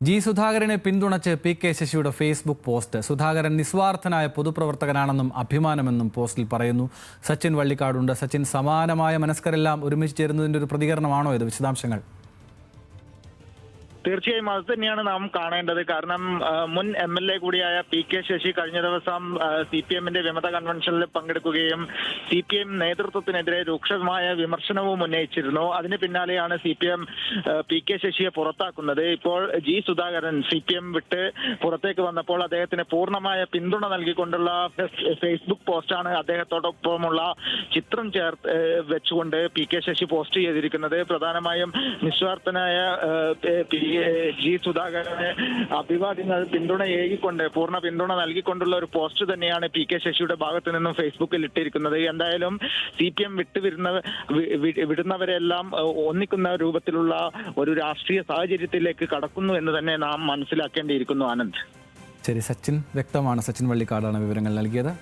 G സുധാകരനെ പിന്തുണച്ച് P K ശശിയുടെ ഫേസ്ബുക്ക് പോസ്റ്റ്. സുധാകരൻ നിസ്വാർത്ഥനായ പൊതുപ്രവർത്തകനാണെന്നും അഭിമാനമെന്നും പോസ്റ്റിൽ പറയുന്നു. സച്ചിൻ വള്ളിക്കാടുണ്ട്. സച്ചിൻ, സമാനമായ മനസ്കരെല്ലാം ഒരുമിച്ച് ചേരുന്നതിൻ്റെ ഒരു പ്രതികരണമാണോ ഇത്? വിശദാംശങ്ങൾ. തീർച്ചയായും അത് തന്നെയാണ് നാം കാണേണ്ടത്. കാരണം മുൻ MLA കൂടിയായ പി കെ ശശി കഴിഞ്ഞ ദിവസം CPM-ന്റെ വിമത കൺവെൻഷനിൽ പങ്കെടുക്കുകയും CPM നേതൃത്വത്തിനെതിരെ രൂക്ഷമായ വിമർശനവും ഉന്നയിച്ചിരുന്നു. അതിന് പിന്നാലെയാണ് CPM പി കെ ശശിയെ പുറത്താക്കുന്നത്. ഇപ്പോൾ ജി സുധാകരൻ CPM വിട്ട് പുറത്തേക്ക് വന്നപ്പോൾ അദ്ദേഹത്തിന് പൂർണ്ണമായ പിന്തുണ നൽകിക്കൊണ്ടുള്ള ഫേസ്ബുക്ക് പോസ്റ്റാണ് അദ്ദേഹത്തോടൊപ്പമുള്ള ചിത്രം വെച്ചുകൊണ്ട് പി കെ ശശി പോസ്റ്റ് ചെയ്തിരിക്കുന്നത്. പ്രധാനമായും നിസ്വാർത്ഥനായ ജി സുധാകരന് അഭിവാദ്യങ്ങൾ പിന്തുണ ഏകിക്കൊണ്ട് പൂർണ്ണ പിന്തുണ നൽകിക്കൊണ്ടുള്ള ഒരു പോസ്റ്റ് തന്നെയാണ് പി കെ ശശിയുടെ ഭാഗത്തു നിന്നും ഫേസ്ബുക്കിൽ ഇട്ടിരിക്കുന്നത്. എന്തായാലും CPM വിടുന്നവരെല്ലാം ഒന്നിക്കുന്ന രൂപത്തിലുള്ള ഒരു രാഷ്ട്രീയ സാഹചര്യത്തിലേക്ക് കടക്കുന്നു എന്ന് തന്നെ നാം മനസ്സിലാക്കേണ്ടിയിരിക്കുന്നു. ആനന്ദ്. ശരി സച്ചിൻ, വ്യക്തമാണ്. സച്ചിൻ വള്ളിക്കാടാണ് വിവരങ്ങൾ നൽകിയത്.